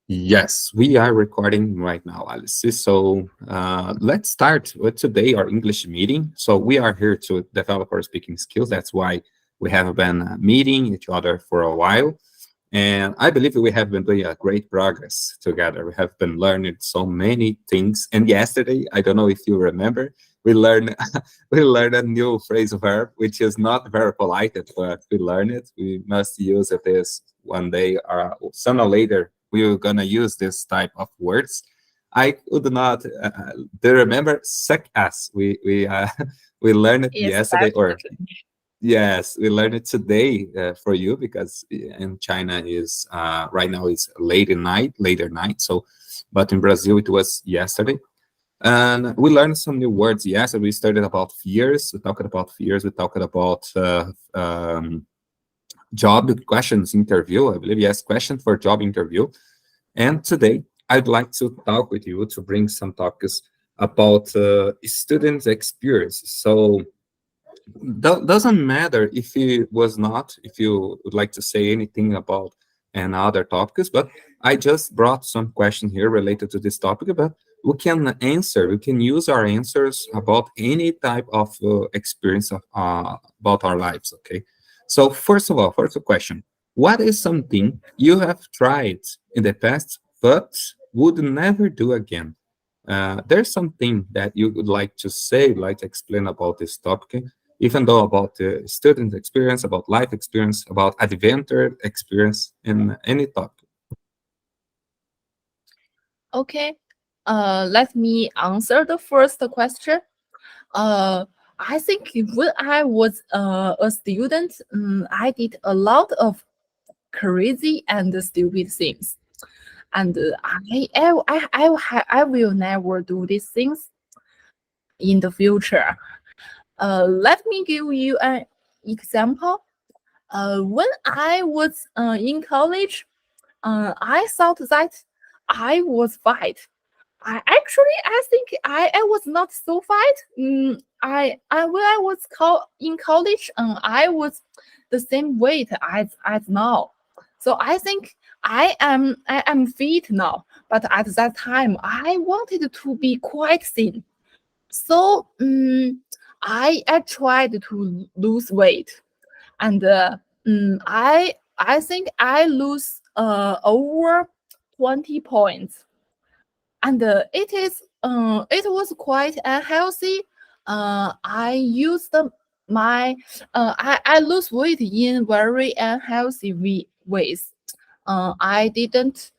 Yes, we are recording right now, Alice. So let's start with today our English meeting. So we are here to develop our speaking skills. That's why we have been meeting each other for a while. And I believe we have been doing a great progress together. We have been learning so many things. And yesterday, I don't know if you remember, we learned we learned a new phrasal verb, which is not very polite, but we learned it. We must use it this one day or sooner or later. We're gonna use this type of words. I could not. Do you remember suck ass? We we learned it Yes, yesterday, or definitely. yes, we learned it today for you because in China is right now it's later night. So, but in Brazil it was yesterday, and we learned some new words. Yesterday we started about fears. We talked about fears. We talked about job questions interview. I believe yes, question for job interview. And today I'd like to talk with you to bring some topics about students' experience. So doesn't matter if it was not, if you would like to say anything about and other topics, but I just brought some question here related to this topic, but we can use our answers about any type of experience of, about our lives, okay? So first of all, first question, what is something you have tried in the past but would never do again? There's something that you would like to say, like to explain about this topic, even though about the student experience, about life experience, about adventure experience in any topic. Okay. Let me answer the first question. Uh, I think when I was a student, I did a lot of crazy and stupid things, and I will never do these things in the future. Let me give you an example. When I was in college, I thought that I was fat. I think I was not so fat. I when I was in college, I was the same weight as now. So I think I am fit now. But at that time, I wanted to be quite thin. So I tried to lose weight, and I think I lose over 20 points, and it was quite unhealthy. I used I lose weight in very unhealthy ways. I didn't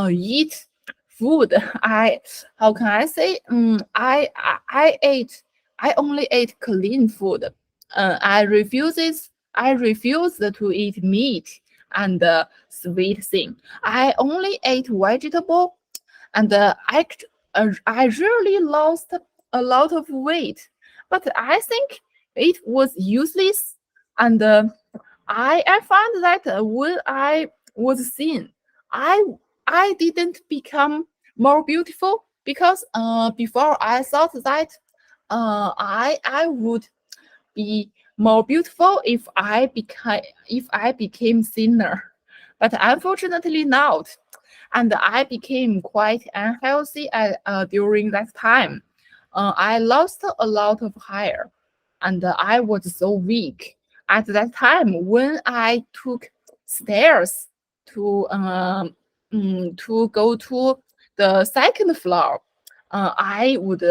eat food. I How can I say? I only ate clean food. I refused to eat meat and sweet thing. I only ate vegetable, and I really lost a lot of weight. But I think it was useless, and I found that when I was thin, I I didn't become more beautiful because before I thought that I would be more beautiful if I became thinner, but unfortunately not, and I became quite unhealthy during that time. I lost a lot of hair, and I was so weak at that time when I took stairs to to go to the second floor. I would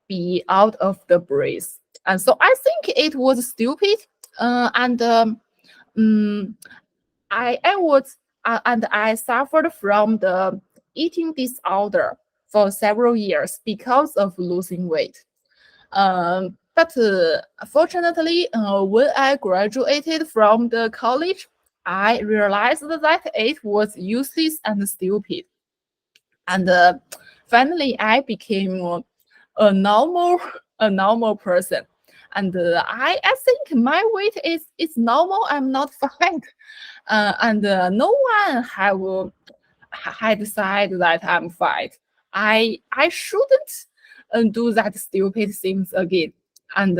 be out of the breath, and so I think it was stupid. And mm, I was and I suffered from the eating disorder for several years because of losing weight. But fortunately, when I graduated from the college, I realized that it was useless and stupid. And finally, I became a normal a normal person. And I think my weight is normal. I'm not fat, and no one had said that I'm fat. I shouldn't do that stupid things again. And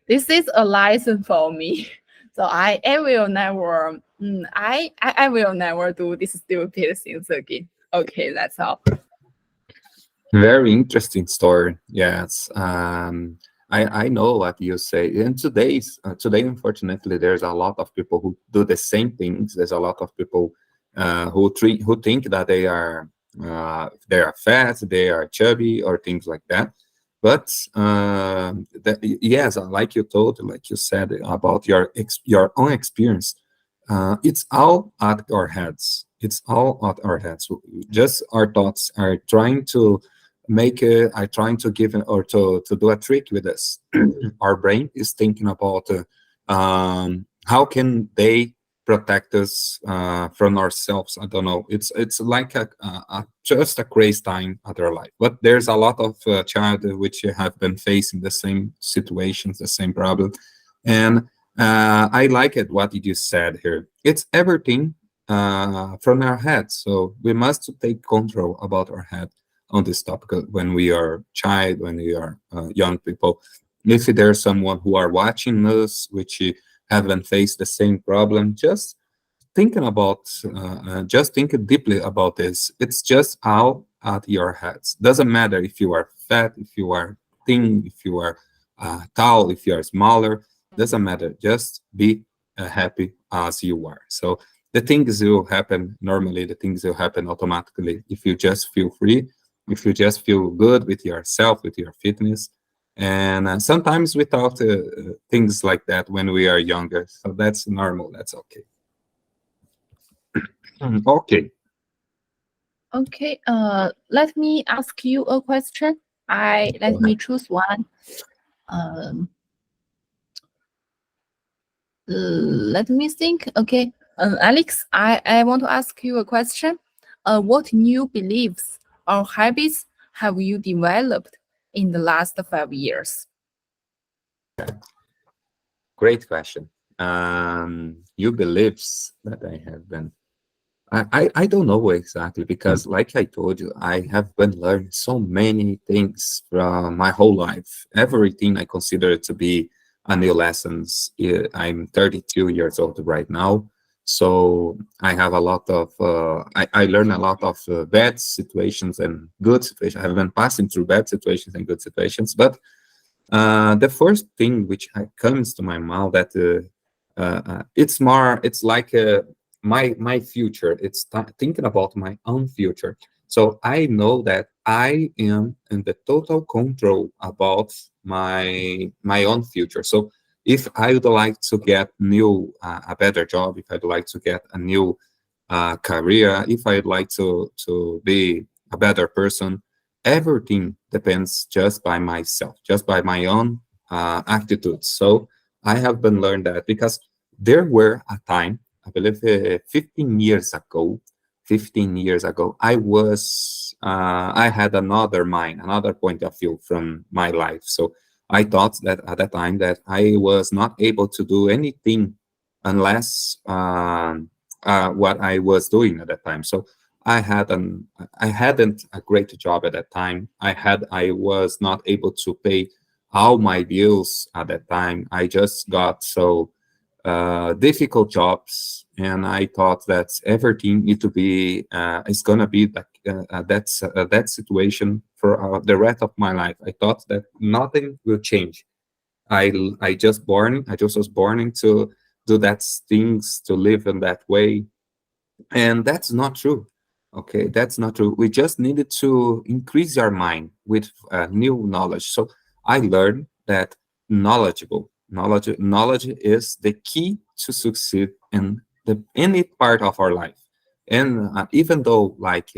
this is a lesson for me. So I will never I will never do this stupid things again. Okay, that's all. Very interesting story. Yes. I know what you say. And today, unfortunately, there's a lot of people who do the same things. There's a lot of people who think that they are fat, they are chubby, or things like that. But yes, like you told, like you said about your own experience, it's all at our heads. It's all at our heads. Just our thoughts are trying to are trying to give or to do a trick with us. Our brain is thinking about how can they protect us from ourselves. I don't know. It's like just a crazy time at their life. But there's a lot of child which have been facing the same situations, the same problem, and I like it what you said here. It's everything from our head, so we must take control about our head on this topic when we are child, when we are young people. If there's someone who are watching us which haven't faced the same problem, just think deeply about this. It's just out at your heads. Doesn't matter if you are fat, if you are thin, if you are tall, if you are smaller. Doesn't matter. Just be happy as you are. So the things will happen normally. The things will happen automatically if you just feel free, if you just feel good with yourself, with your fitness, and sometimes without things like that when we are younger. So that's normal. That's okay. Okay. Okay, let me ask you a question. Let me choose one. Um, Let me think. Okay, Alex, I want to ask you a question. What new beliefs or habits have you developed in the last 5 years? Great question. You beliefs that I have been. I don't know exactly because, like I told you, I have been learning so many things from my whole life. Everything I consider to be a new lessons. I'm 32 years old right now, so I have a lot of. I learn a lot of bad situations and good situations. I have been passing through bad situations and good situations, but the first thing which comes to my mind that it's like my future. It's thinking about my own future. So I know that I am in the total control about my own future. So if I would like to get a better job, if I'd like to get a new career, if I'd like to be a better person, everything depends just by myself, just by my own attitude. So I have been learned that because there were a time, I believe 15 years ago, I had another mind, another point of view from my life. So I thought that at that time that I was not able to do anything unless what I was doing at that time. So I had an I hadn't a great job at that time. I was not able to pay all my bills at that time. I just got so difficult jobs, and I thought that everything need to be is gonna be like that situation for the rest of my life. I thought that nothing will change. I just was born into do that things to live in that way, and that's not true. Okay, that's not true. We just needed to increase our mind with new knowledge. So I learned that knowledge is the key to succeed in any part of our life. And even though like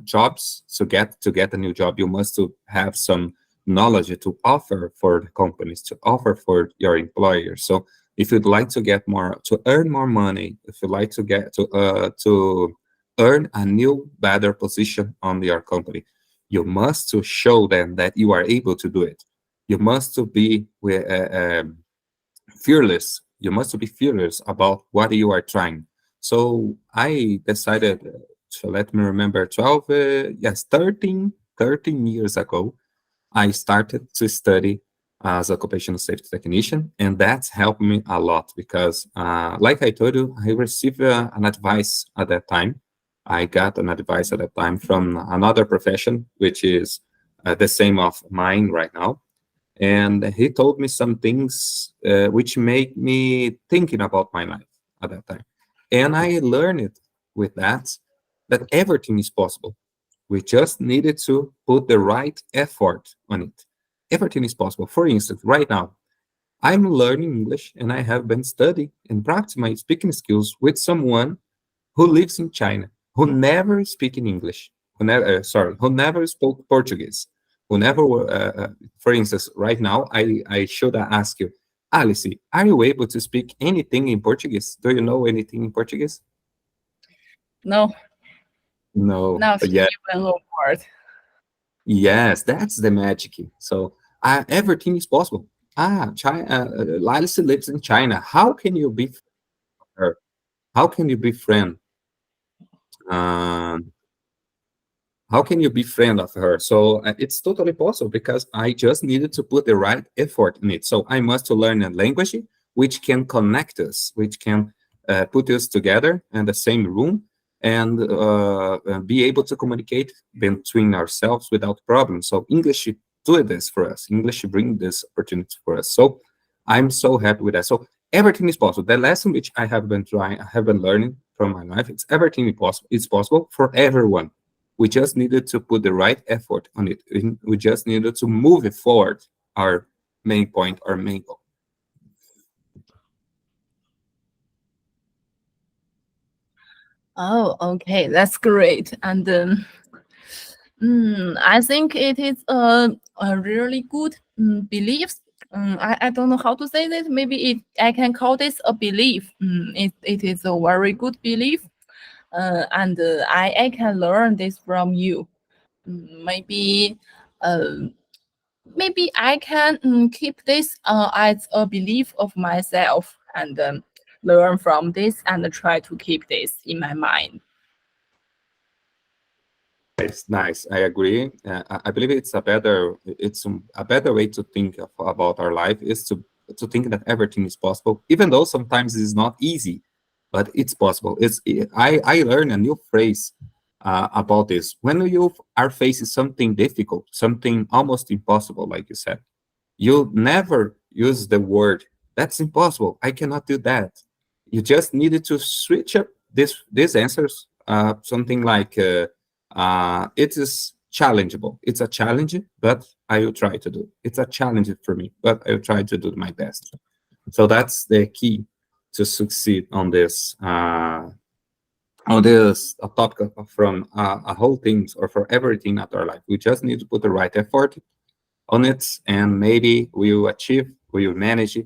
jobs, to get a new job, you must to have some knowledge to offer for the companies, to offer for your employers. So if you'd like to get more, to earn more money, if you'd like to get to earn a new better position on your company, you must to show them that you are able to do it. You must to be fearless. You must be fearless about what you are trying. So I decided to let me remember 12 yes 13 years ago I started to study as a occupational safety technician, and that's helped me a lot because, like I told you, I received an advice at that time. I got an advice at that time from another profession, which is the same of mine right now, and he told me some things which made me thinking about my life at that time, and I learned it with that everything is possible. We just needed to put the right effort on it. Everything is possible. For instance, right now, I'm learning English and I have been studying and practicing my speaking skills with someone who lives in China, who never speak in English, who never spoke Portuguese, who never, for instance, right now, I should ask you, Alice, are you able to speak anything in Portuguese? Do you know anything in Portuguese? No, No, not yeah. even a word. Yes, that's the magic. So everything is possible. China, Alice lives in China. How can you be her? How can you be friend? Um, how can you be friend of her? So it's totally possible because I just needed to put the right effort in it. So I must to learn a language which can connect us, which can put us together in the same room and be able to communicate between ourselves without problems. So English do this for us. English bring this opportunity for us. So I'm so happy with that. So everything is possible. The lesson which I have been trying, I have been learning from my life, it's everything is possible. It's possible for everyone. We just needed to put the right effort on it. We just needed to move it forward, our main point, our main goal. Oh, okay, that's great. And I think it is a really good belief. I don't know how to say this. Maybe I can call this a belief. It is a very good belief. And I can learn this from you. Maybe uh, maybe I can keep this as a belief of myself and learn from this and try to keep this in my mind. It's nice. I agree. I believe a better way to think about our life is to think that everything is possible, even though sometimes it's not easy, but it's possible. I learned a new phrase about this. When you are facing something difficult, something almost impossible, like you said, you never use the word "that's impossible. I cannot do that." You just needed to switch up these answers. Something like it is challengeable. It's a challenge, but I will try to do. It's a challenge for me, but I will try to do my best. So that's the key to succeed on this topic from a whole things or for everything at our life. We just need to put the right effort on it, and maybe we will achieve, we will manage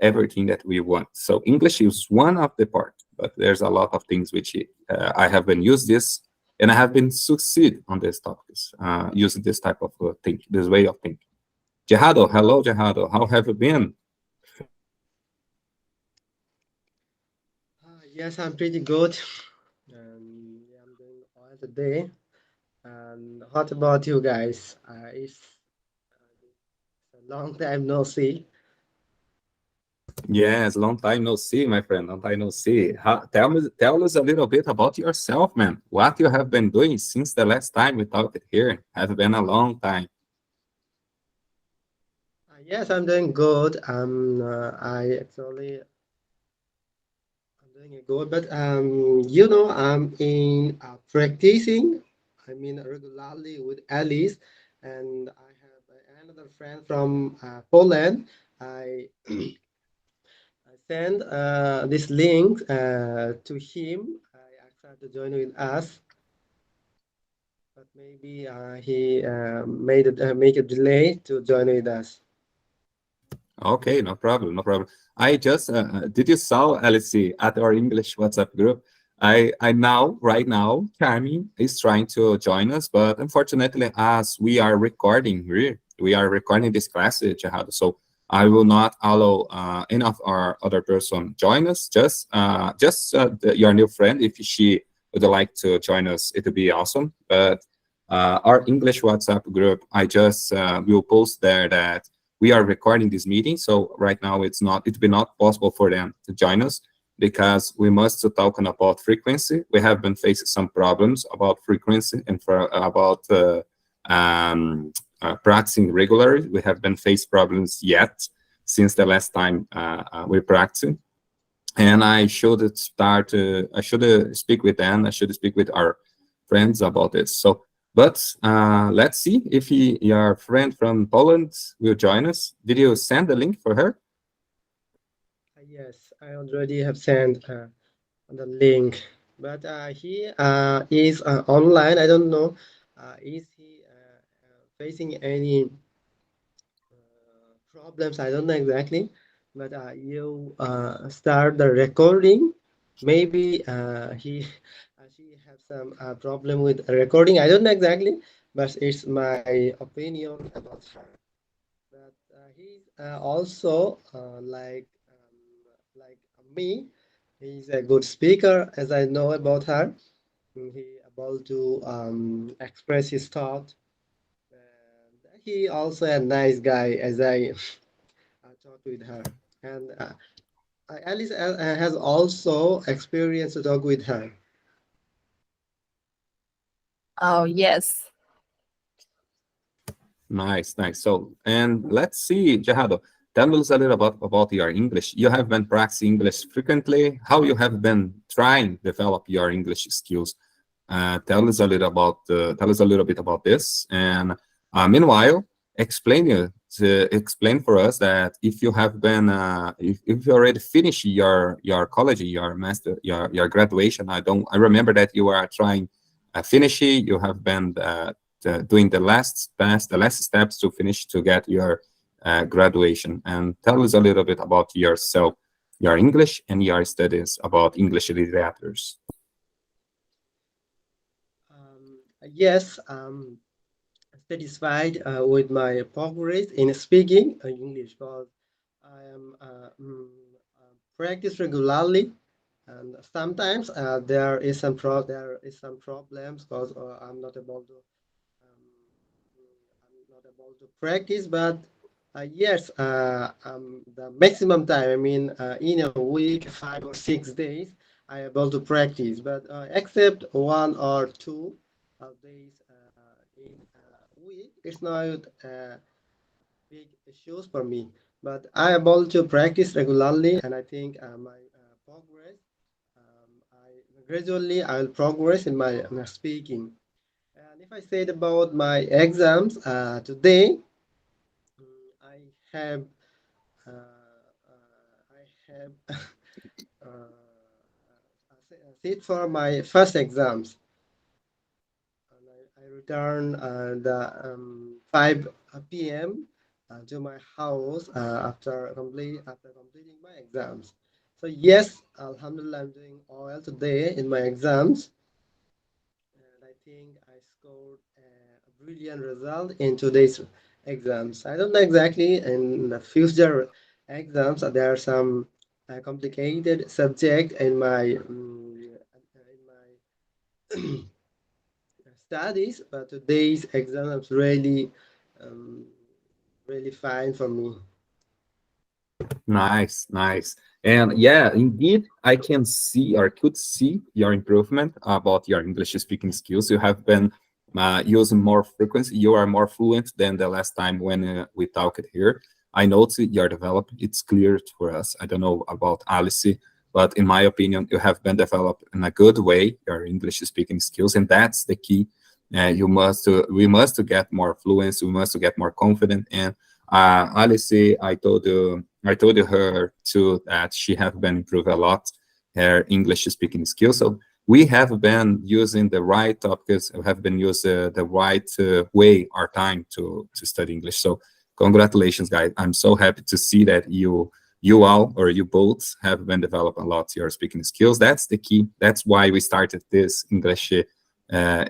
everything that we want. So English is one of the part, but there's a lot of things which I have been used this, and I have been succeed on these topics using this type of think, this way of thinking. Jehado, hello Jehado, how have you been? Yes, I'm pretty good. Yeah, I'm doing all today. And what about you guys? It's a long time no see. Yes, long time no see, my friend. Long time no see. Tell us a little bit about yourself, man. What you have been doing since the last time we talked here? Has been a long time. Yes, I'm doing good. I'm doing it good. But I'm in practicing. I mean, regularly with Alice, and I have another friend from Poland. I I send this link to him. I asked her to join with us, but maybe he make a delay to join with us. Okay, no problem, no problem. I just did you saw Alice at our English WhatsApp group? I now right now Carmen is trying to join us, but unfortunately, as we are recording here, we are recording this class, Jihad, so I will not allow any of our other person join us. Your new friend, if she would like to join us, it would be awesome. But our English WhatsApp group, I just will post there that we are recording this meeting, so right now it's been not possible for them to join us because we must talk about frequency. We have been facing some problems about frequency and about practicing regularly. We have been faced problems yet since the last time we practiced. And I should start, I should speak with them, I should speak with our friends about this. So, but let's see if your friend from Poland will join us. Did you send the link for her? Yes, I already have sent the link, but he is online. I don't know, is he facing any problems? I don't know exactly, but you start the recording. Maybe he she have some problem with recording. I don't know exactly, but it's my opinion about her. But he's also like me. He's a good speaker, as I know about her. He able to express his thought. And he also a nice guy, as I talked with her. And Alice has also experience to talk with her. Oh, yes. Nice, nice. So, and let's see, Jahado, tell us a little about your English. You have been practicing English frequently. How you have been trying to develop your English skills? Tell us a little bit about this. And meanwhile, explain for us that if you have been, if you already finished your college, your master, your graduation. I remember that you are trying finishing. You have been doing the last steps to finish to get your graduation. And tell us a little bit about yourself, your English and your studies about English literatures. Yes, satisfied with my progress in speaking English because I am practice regularly, and sometimes there is some problems because I'm not able to practice. But yes, the maximum time. I mean, in a week, 5 or 6 days, I able to practice. But except 1 or 2 days in a week, it's not big issues for me. But I able to practice regularly, and I think my progress. Gradually I will progress in my speaking. And if I said about my exams today, I have I have sit for my first exams. And I return the 5 p.m. To my house after completing my exams. So yes, Alhamdulillah, I'm doing well today in my exams, and I think I scored a brilliant result in today's exams. I don't know exactly in the future exams. There are some complicated subject in my studies, but today's exam was um, really fine for me. Nice, nice. And yeah, indeed, I can see or could see your improvement about your English speaking skills. You have been using more frequency. You are more fluent than the last time when we talked here. I noticed your development. It's clear for us. I don't know about Alice, but in my opinion, you have been developed in a good way, your English speaking skills, and that's the key. We must get more fluence. We must get more confident. And Alice, I told her too that she have been improved a lot her English speaking skills. So we have been using the right topics. We have been using the right way or time to study English. So congratulations, guys! I'm so happy to see that you all or you both have been developing a lot your speaking skills. That's the key. That's why we started this English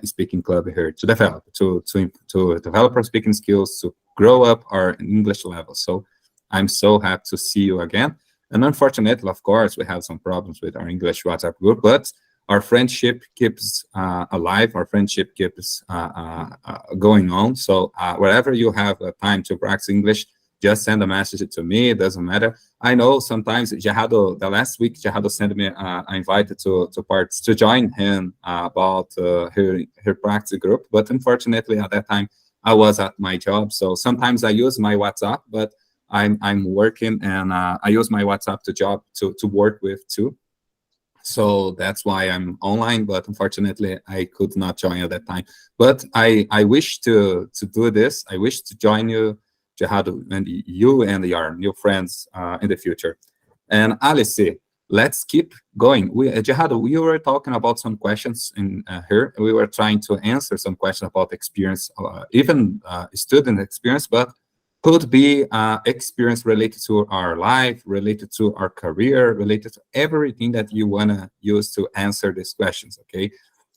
speaking club here to develop our speaking skills, to grow up our English level. So I'm so happy to see you again. And unfortunately, of course, we have some problems with our English WhatsApp group, but our friendship keeps alive. Our friendship keeps going on. So wherever you have time to practice English, just send a message to me. It doesn't matter. I know sometimes Gerardo, the last week, Gerardo sent me an invite to join him about her practice group. But unfortunately, at that time, I was at my job. So sometimes I use my WhatsApp, but I'm working, and I use my WhatsApp to work with too. So that's why I'm online, but unfortunately I could not join at that time. But I wish to do this. I wish to join you, Gerardo, and you and your new friends in the future. And Alice, let's keep going. Gerardo, we were talking about some questions in here. We were trying to answer some questions about experience, even student experience, but could be experience related to our life, related to our career, related to everything that you want to use to answer these questions, okay?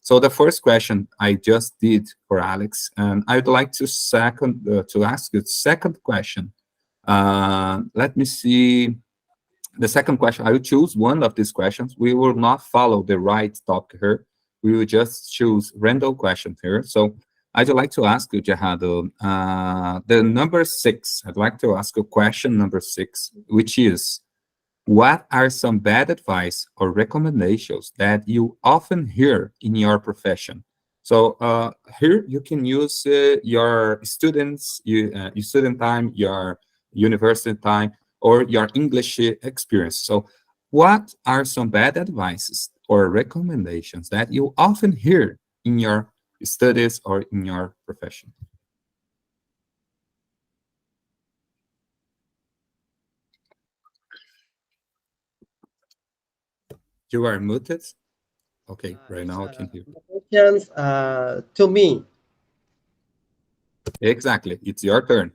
So the first question I just did for Alex, and I'd like to ask you the second question. Let me see. The second question, I will choose one of these questions. We will not follow the right topic here. We will just choose random questions here. So I'd like to ask you, Gerardo, the number 6. I'd like to ask you question number 6, which is, what are some bad advice or recommendations that you often hear in your profession? So here you can use your your student time, your university time, or your English experience. So what are some bad advices or recommendations that you often hear in your studies or in your profession? You are muted. Okay, right It's now I can hear. questions to me, Exactly, it's your turn.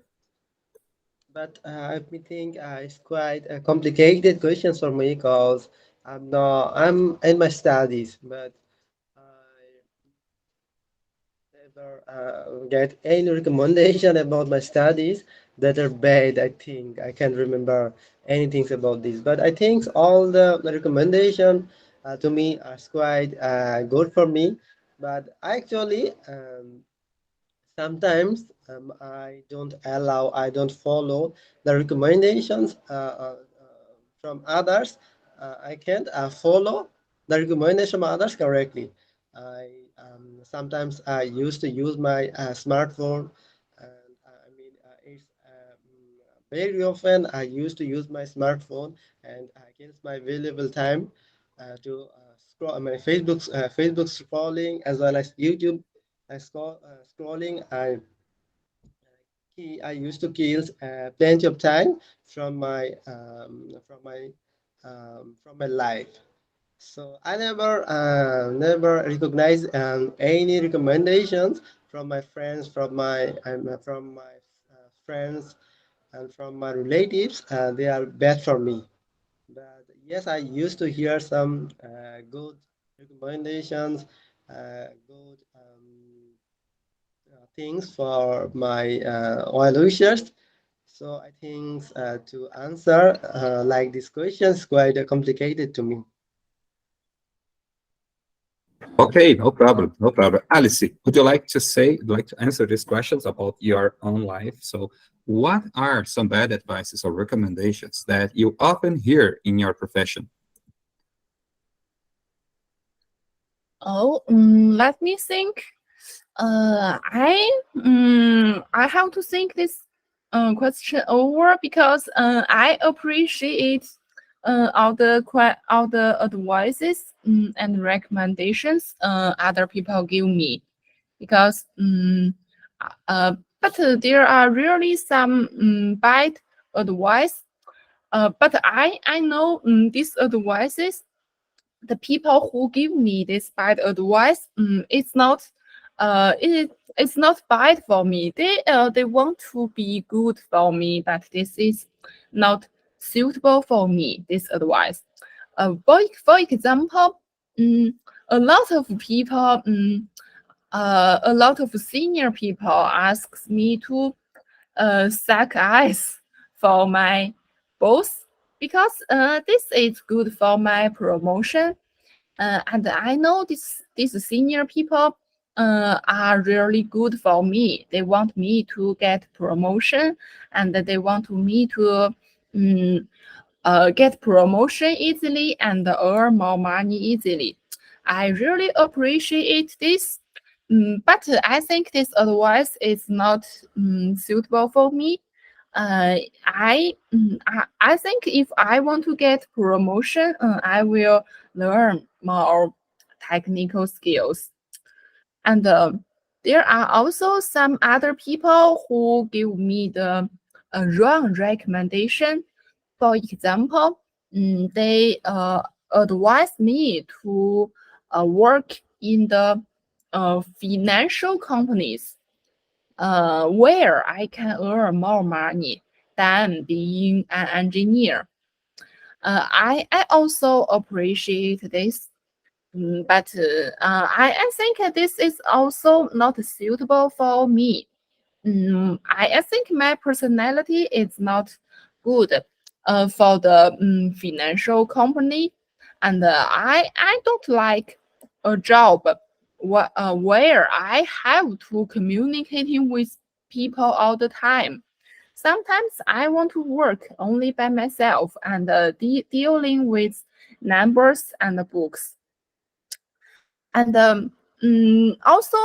but I think it's quite a complicated questions for me because I'm in my studies, but I never get any recommendation about my studies that are bad. I think I can't remember anything about this, but I think all the recommendation to me are quite good for me. But actually, sometimes I don't follow the recommendations from others. I can't follow the recommendation from others correctly. Sometimes I used to use my smartphone, and it's very often I used to use my smartphone, and against my valuable time to scroll my Facebook scrolling as well as YouTube. Scrolling. I used to kill plenty of time from my life. So I never recognize any recommendations from my friends, from my friends, and from my relatives. They are bad for me. But yes, I used to hear some good recommendations, good things for my oil wishes. So I think to answer like this question is quite complicated to me. Okay, no problem, no problem. Alice, would you like to answer these questions about your own life? So, what are some bad advices or recommendations that you often hear in your profession? Oh, let me think. I have to think this question over because I appreciate all the advices and recommendations other people give me because but there are really some bad advice. But I know these advices, the people who give me this bad advice, it's not bad for me. They want to be good for me, but this is not suitable for me. This advice. For example, a lot of people, a lot of senior people asks me to suck eyes for my boss because this is good for my promotion. And I know these senior people are really good for me. They want me to get promotion, and they want me to um, get promotion easily and earn more money easily. I really appreciate this. But I think this advice is not suitable for me. I think if I want to get promotion, I will learn more technical skills. And there are also some other people who give me the wrong recommendation. For example, they advise me to work in the financial companies where I can earn more money than being an engineer. I also appreciate this. But I think this is also not suitable for me. I think my personality is not good for the financial company, and I don't like a job where I have to communicating with people all the time. Sometimes I want to work only by myself and dealing with numbers and books. And also,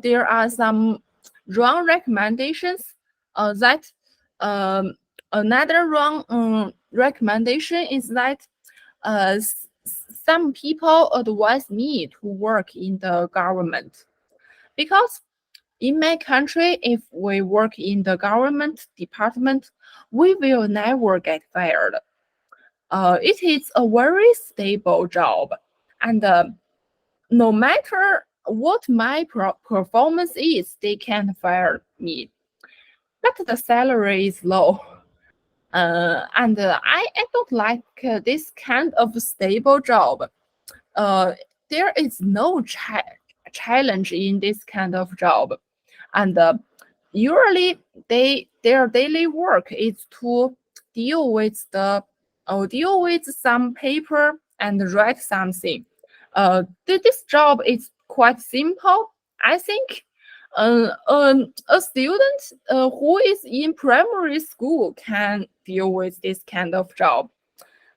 there are some wrong recommendations that another wrong recommendation is that some people advise me to work in the government because in my country, if we work in the government department, we will never get fired. It is a very stable job, and no matter what my performance is, they can't fire me. But the salary is low. And I don't like this kind of stable job. There is no challenge in this kind of job. And usually their daily work is to deal with deal with some paper and write something. This job is quite simple. I think a student who is in primary school can deal with this kind of job.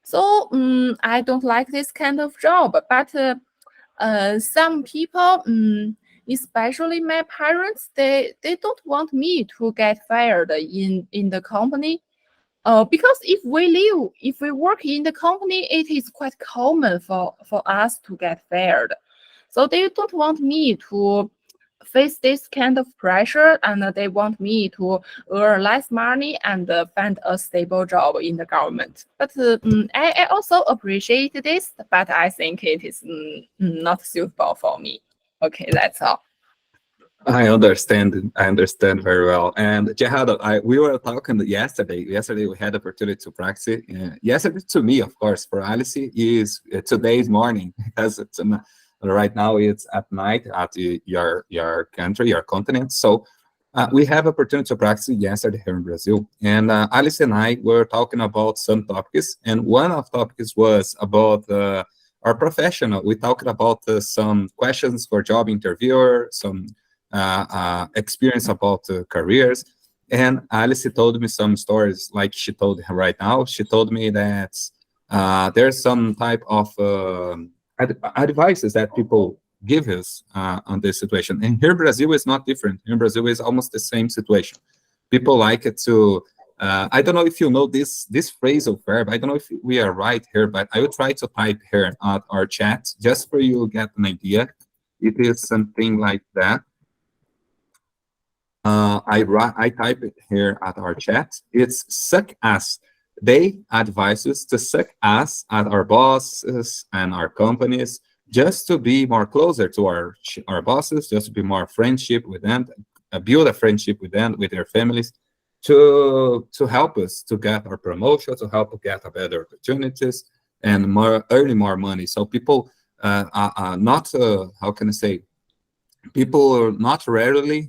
So I don't like this kind of job, but some people, especially my parents, they don't want me to get fired in the company. Because if we work in the company, it is quite common for us to get fired. So they don't want me to face this kind of pressure, and they want me to earn less money and find a stable job in the government. But I also appreciate this, but I think it is not suitable for me. Okay, that's all. I understand. I understand very well. And Jehad, we were talking yesterday. Yesterday we had the opportunity to practice. Yesterday to me, of course, for Alice is today's morning because right now it's at night at your country, your continent. So we have opportunity to practice yesterday here in Brazil. And Alice and I were talking about some topics, and one of topics was about our professional. We talked about some questions for job interviewer, some experience about careers. And Alice told me some stories like she told her right now. She told me that there's some type of advices that people give us on this situation. And here in Brazil is not different. Here in Brazil is almost the same situation. People like it to, I don't know if you know this phrasal verb. I don't know if we are right here, but I will try to type here at our chat just for you to get an idea. It is something like that. I type it here at our chat. It's suck ass. They advise us to suck ass at our bosses and our companies just to be more closer to our bosses, just to be more friendship with them, build a friendship with them, with their families, to help us to get our promotion, to help us get better opportunities and earning more money. So people are not how can I say? People not rarely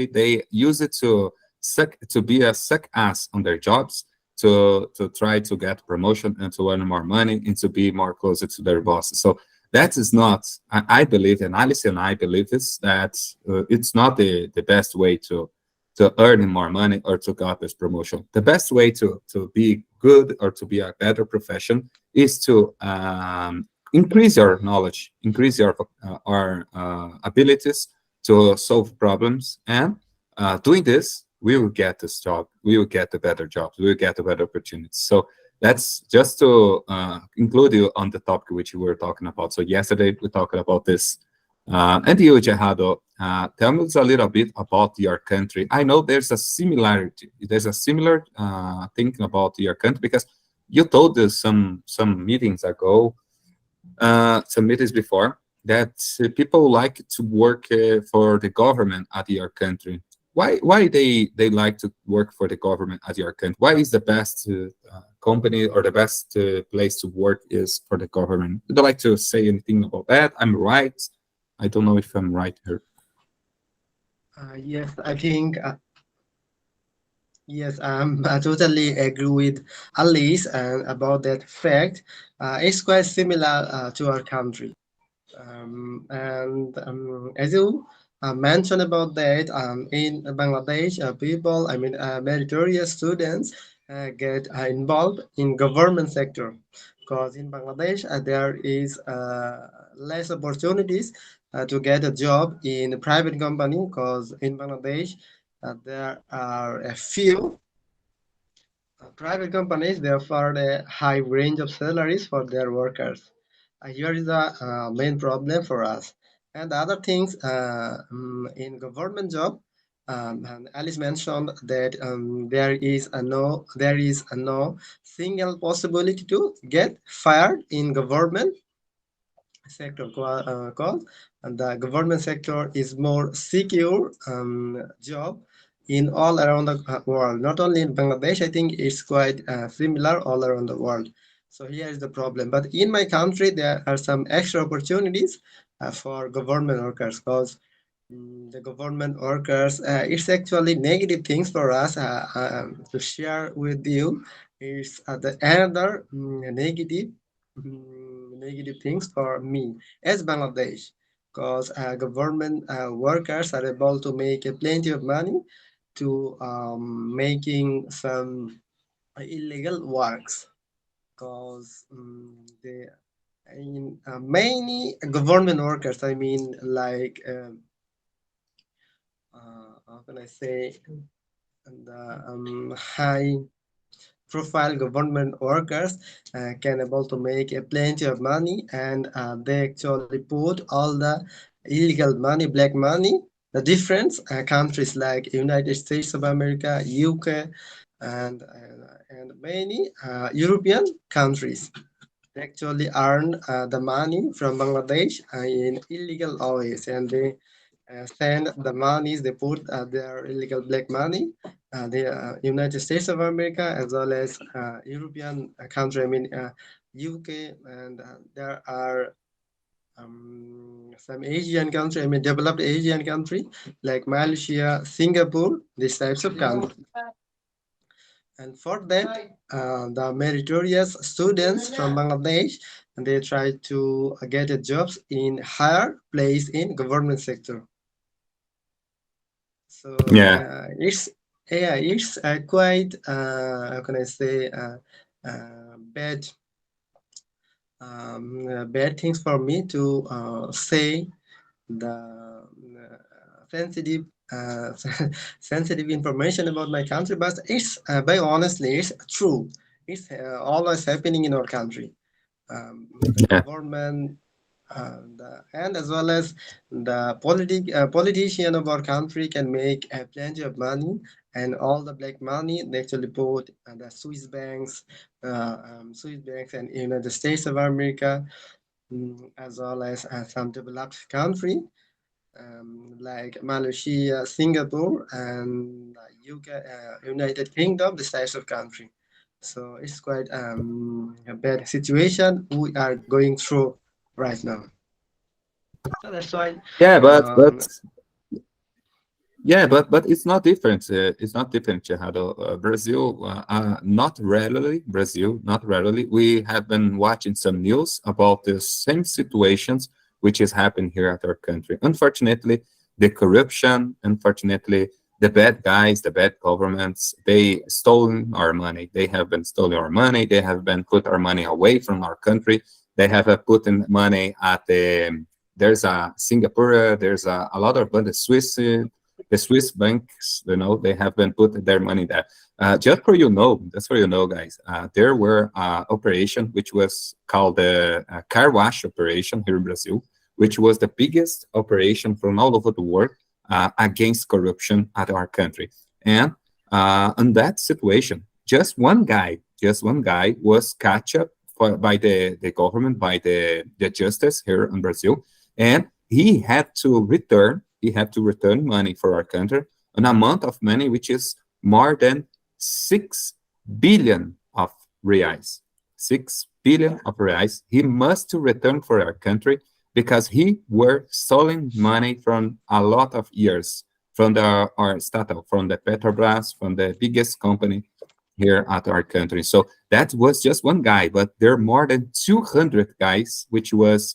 they use it to be a suck ass on their jobs, to try to get promotion and to earn more money and to be more closer to their bosses. So that is not, I believe, and Alice and I believe this, that it's not the best way to earn more money or to get this promotion. The best way to be good or to be a better profession is to increase your knowledge, increase your abilities to solve problems, and doing this, we will get this job, we will get the better jobs, we will get the better opportunities. So that's just to include you on the topic which we were talking about. So yesterday we talked about this. And you, Gerardo, tell me a little bit about your country. I know there's a similarity. There's a similar thinking about your country because you told us some meetings ago, some meetings before, that people like to work for the government at your country. Why they like to work for the government at your country? Why is the best company or the best place to work is for the government? Would you like to say anything about that? I'm right. I don't know if I'm right here. Yes, I think yes, I totally agree with Alice and about that fact. It's quite similar to our country. And as you mentioned about that, in Bangladesh, people, meritorious students get involved in government sector because in Bangladesh there is less opportunities to get a job in a private company because in Bangladesh there are a few private companies, they offer a high range of salaries for their workers. Here is the main problem for us. And the other things in government job, and Alice mentioned that there is a no single possibility to get fired in government sector cause and the government sector is more secure job in all around the world, not only in Bangladesh. I think it's quite similar all around the world. So here is the problem, but in my country there are some extra opportunities for government workers because the government workers, it's actually negative things for us to share with you. Is the another negative things for me as Bangladesh, because government workers are able to make plenty of money to making some illegal works, because they in many government workers, I mean, like how can I say, the high profile government workers can able to make plenty of money, and they actually put all the illegal money, black money. The difference countries like United States of America, UK, and many European countries, they actually earn the money from Bangladesh in illegal ways, and they send the monies, they put their illegal black money, the United States of America as well as European country, I mean UK, and there are some Asian country, I mean developed Asian country like Malaysia, Singapore, these types of countries. And for that, the meritorious students from Bangladesh, and they try to get a jobs in higher place in government sector. So Yeah, it's quite how can I say bad bad things for me to say the sensitive sensitive information about my country, but it's by honestly it's true. It's always happening in our country. The yeah, government and as well as the politician of our country can make plenty of money, and all the black money they actually put the Swiss banks and United States of America, as well as some developed country like Malaysia, Singapore, and UK, United Kingdom, this types of country. So it's quite a bad situation we are going through right now. So that's why yeah. But um, Yeah, but it's not different. It's not different, Chihado. Brazil, not rarely. Brazil, not rarely. We have been watching some news about the same situations which is happening here at our country. Unfortunately, the corruption. Unfortunately, the bad guys, the bad governments, they stolen our money. They have been stealing our money. They have been put our money away from our country. They have put in money at the. There's a Singapore. There's a lot of but the Swiss. The Swiss banks, they have been putting their money there. Just for just for guys, there were operation which was called the car wash operation here in Brazil, which was the biggest operation from all over the world against corruption at our country. And in that situation, just one guy was catch up by the government, by the justice here in Brazil, and he had to return money for our country, an amount of money which is more than 6 billion of reais. 6 billion of reais. He must return for our country because he were stealing money from a lot of years from our startup, from the Petrobras, from the biggest company here at our country. So that was just one guy, but there are more than 200 guys which was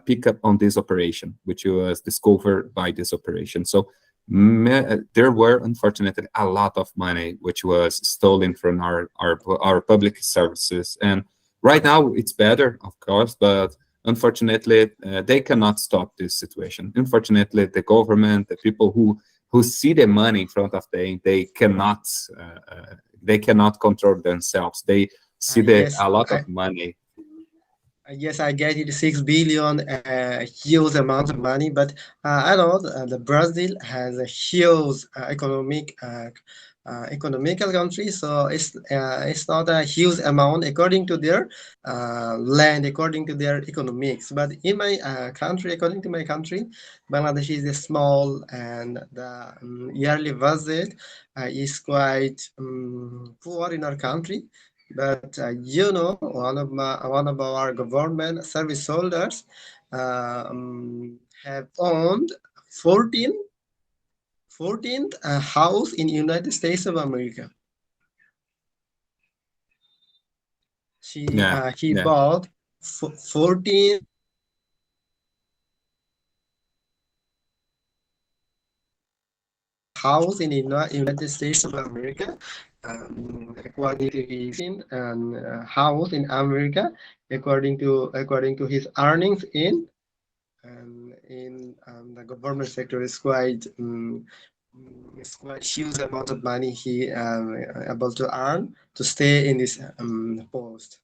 pick up on this operation, which was discovered by this operation. So there were unfortunately a lot of money which was stolen from our public services. And right now it's better, of course, but unfortunately they cannot stop this situation. Unfortunately, the government, the people who see the money in front of them, they cannot control themselves. They see Yes, a lot of money. yes, I get it. 6 billion, huge amount of money, but I know the Brazil has a huge economical country, so it's not a huge amount according to their land, according to their economics. But in my country, according to my country, Bangladesh is a small, and the yearly budget is quite poor in our country. But one of our government service holders have owned 14 14th house in United States of America. Yeah, He yeah. bought 14 house in United States of America, according to his house in America, according to his earnings in the government sector is quite it's quite huge amount of money he able to earn to stay in this post.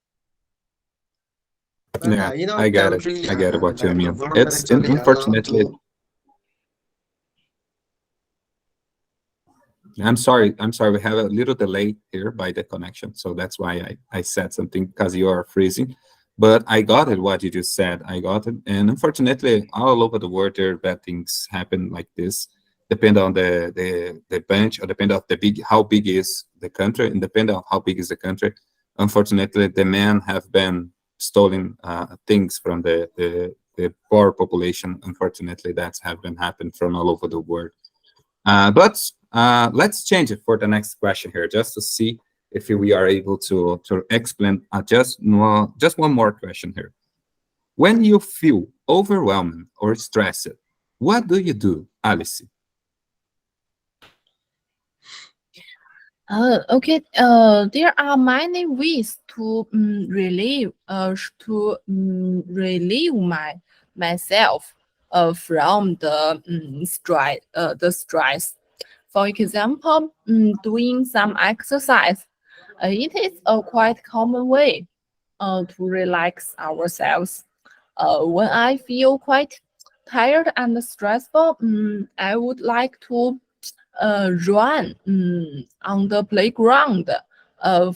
But Yeah, in I our get it. country, I get what you the mean. government It's actually allowed unfortunately. to. I'm sorry. I'm sorry. We have a little delay here by the connection, so that's why I said something because you are freezing. But I got it. What you just said, I got it. And unfortunately, all over the world, there are bad things happen like this. Depend on the bench, or depend on how big is the country, and depend on how big is the country. Unfortunately, the men have been stolen things from the poor population. Unfortunately, that's have been happened from all over the world. But let's change it for the next question here, just to see if we are able to explain just one more question here. When you feel overwhelmed or stressed, what do you do, Alice? Okay. There are many ways to relieve myself from the stress. For example, doing some exercise. It is a quite common way to relax ourselves. When I feel quite tired and stressful, I would like to run on the playground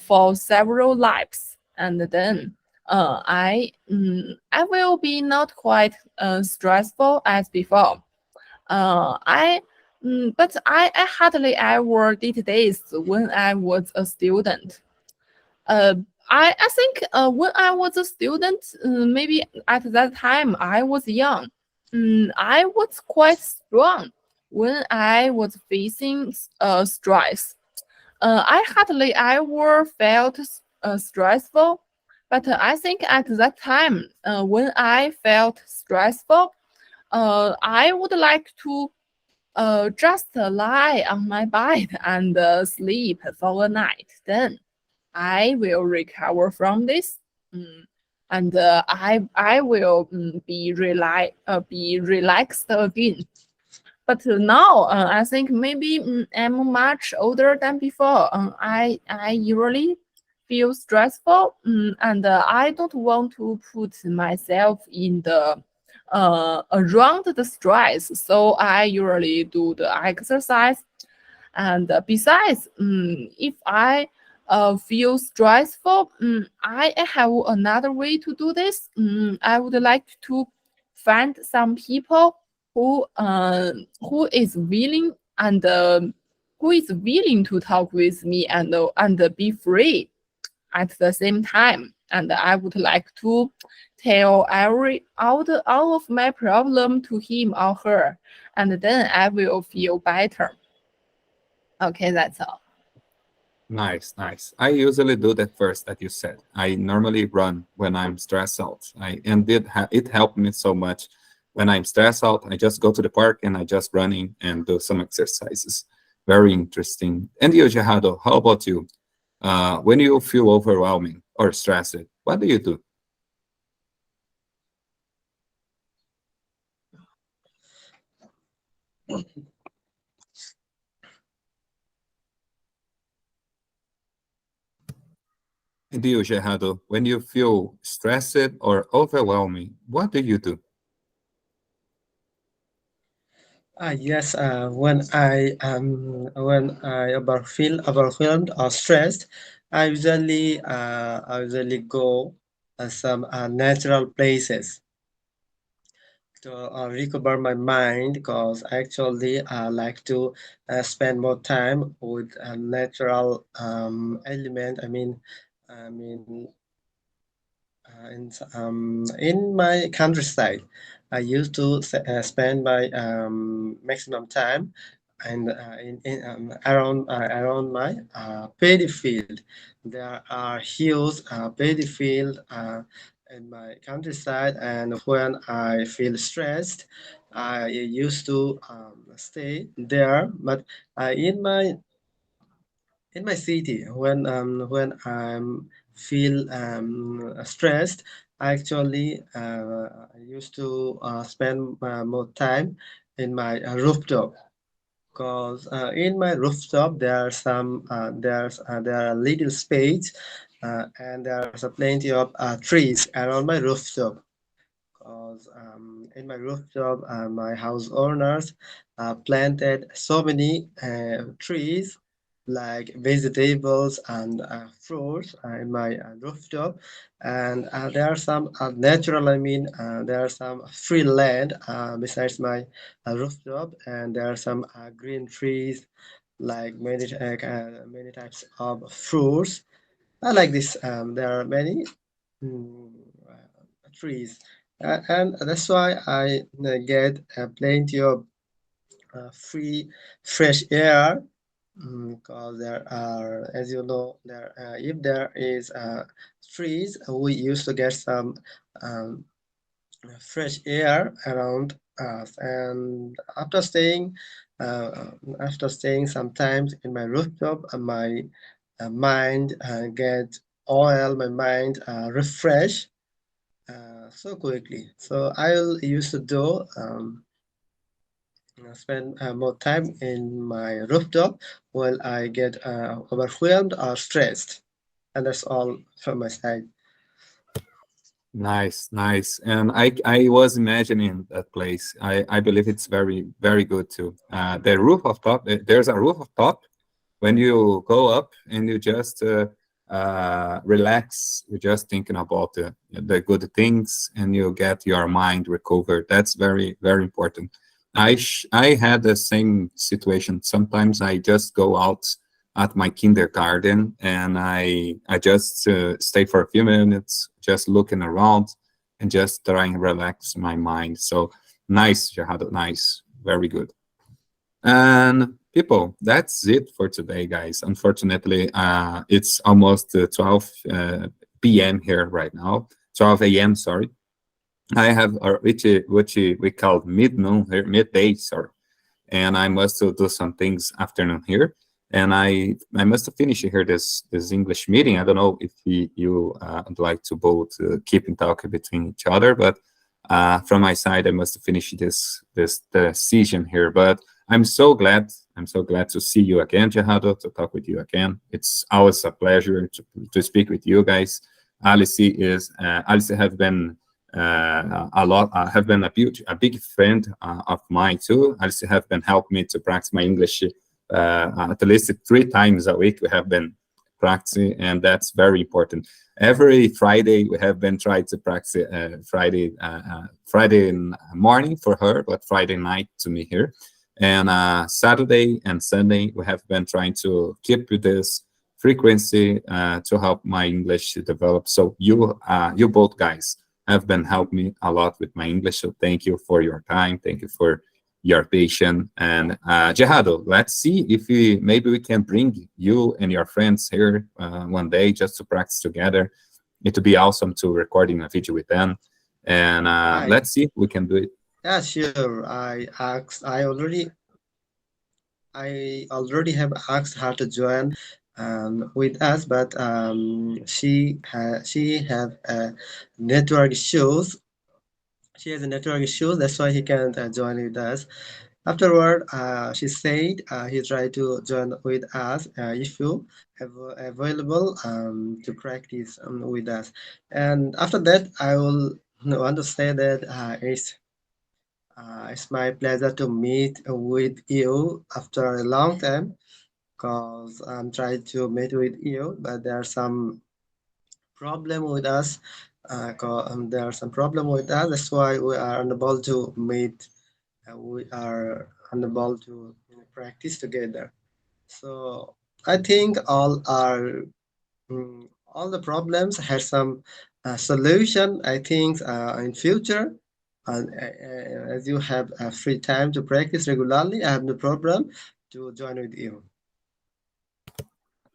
for several laps, and then I will be not quite stressful as before. I but I hardly ever did this when I was a student. Uh, I think when I was a student, maybe at that time I was young. I was quite strong when I was facing stress. I hardly ever felt stressful, but I think at that time, when I felt stressful, I would like to just lie on my bed and sleep for a night. Then I will recover from this. And I will be relaxed again. But now I think maybe I'm much older than before. I usually feel stressful, and I don't want to put myself in the around the stress. So I usually do the exercise. And besides, if I feel stressful, I have another way to do this. I would like to find some people who is willing and who is willing to talk with me and be free at the same time. And I would like to tell all of my problem to him or her, and then I will feel better. Okay, that's all. Nice, nice. I usually do that first that you said. I normally run when I'm stressed out. It helped me so much. When I'm stressed out, I just go to the park and I just running and do some exercises. Very interesting. And you, Gerardo, how about you? When you feel overwhelming or stressed, what do you do? And you, Gerardo, when you feel stressed or overwhelming, what do you do? Yes, when I feel overwhelmed or stressed, I usually go some natural places to recover my mind because actually I like to spend more time with a natural element. I mean, in my countryside, I used to spend my maximum time and around my paddy field. There are huge paddy field in my countryside, and when I feel stressed, I used to stay there. But in my city, when I'm feel stressed, I actually used to spend more time in my rooftop because in my rooftop there are little space and there's a plenty of trees around my rooftop because in my rooftop, my house owners planted so many trees like vegetables and fruits in my rooftop. And there are some natural, there are some free land besides my rooftop, and there are some green trees like many types of fruits. I like this. There are many mm, trees. And that's why I get plenty of free fresh air because there are, as you know, if there is trees, we used to get some um, fresh air around us. And uh, after staying sometimes in my rooftop, my mind get oil, my mind refresh so quickly. So I'll used to do spend more time in my rooftop while I get overwhelmed or stressed. And that's all from my side. Nice, nice. And I was imagining that place. I believe it's very, very good too. The roof of top, there's a roof of top when you go up and you just relax, you're just thinking about the good things and you get your mind recovered. That's very, very important. I had the same situation. Sometimes I just go out at my kindergarten and I just stay for a few minutes, just looking around and just trying to relax my mind. So nice, Shahado, nice, very good. And people, that's it for today, guys. Unfortunately, it's almost 12 p.m. here right now, 12 a.m. Sorry. I have which we call midnoon here, midday, sorry, and I must do some things afternoon here, and I must finish here this English meeting. I don't know if you would like to both keep in touch between each other, but from my side, I must finish this decision here. But I'm so glad to see you again, Gerardo, to talk with you again. It's always a pleasure to speak with you guys. Alice have been have been a big friend of mine too. Alice have been helping me to practice my English at least 3 times a week. We have been practicing, and that's very important. Every Friday we have been trying to practice. Friday morning for her, but Friday night to me here. And Saturday and Sunday we have been trying to keep this frequency to help my English develop. So you both guys have been helping me a lot with my English. So thank you for your time. Thank you for your patience. And Gerardo, let's see if maybe we can bring you and your friends here one day just to practice together. It would be awesome to recording a video with them. And Right. let's see if we can do it. Yeah, sure. I already have asked her to join with us, but she have network issues. She has a network issue, that's why he can't join with us. Afterward, she said he tried to join with us if you have available to practice with us. And after that, I will want to say that it's my pleasure to meet with you after a long time because I'm trying to meet with you, but there are some problem with us. There are some problem with us. That's why we are unable to meet. We are unable to practice together. So I think all the problems have some solution. I think in future, as you have free time to practice regularly, I have no problem to join with you.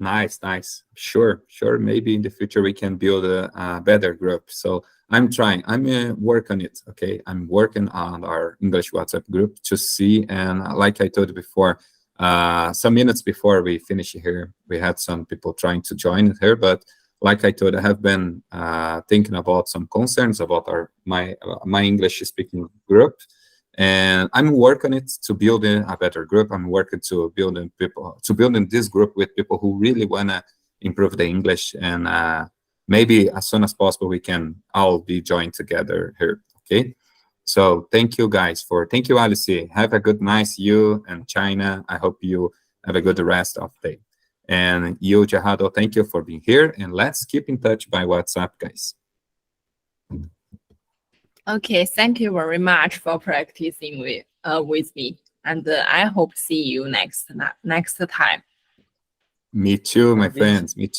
Nice, nice. Sure, sure. Maybe in the future we can build a better group. So I'm trying. I'm work on it. Okay, I'm working on our English WhatsApp group to see. And like I told you before, some minutes before we finish here, we had some people trying to join here. But like I told, I have been thinking about some concerns about my English speaking group, and I'm working it to build a better group. I'm working to building this group with people who really wanna improve the English, and maybe as soon as possible we can all be joined together here. Okay. So thank you guys thank you, Alice. Have a good night, you and China. I hope you have a good rest of the day. And you, Gerardo, thank you for being here. And let's keep in touch by WhatsApp, guys. Okay, thank you very much for practicing with me, and I hope see you next time. Me too, my Me friends. Me too.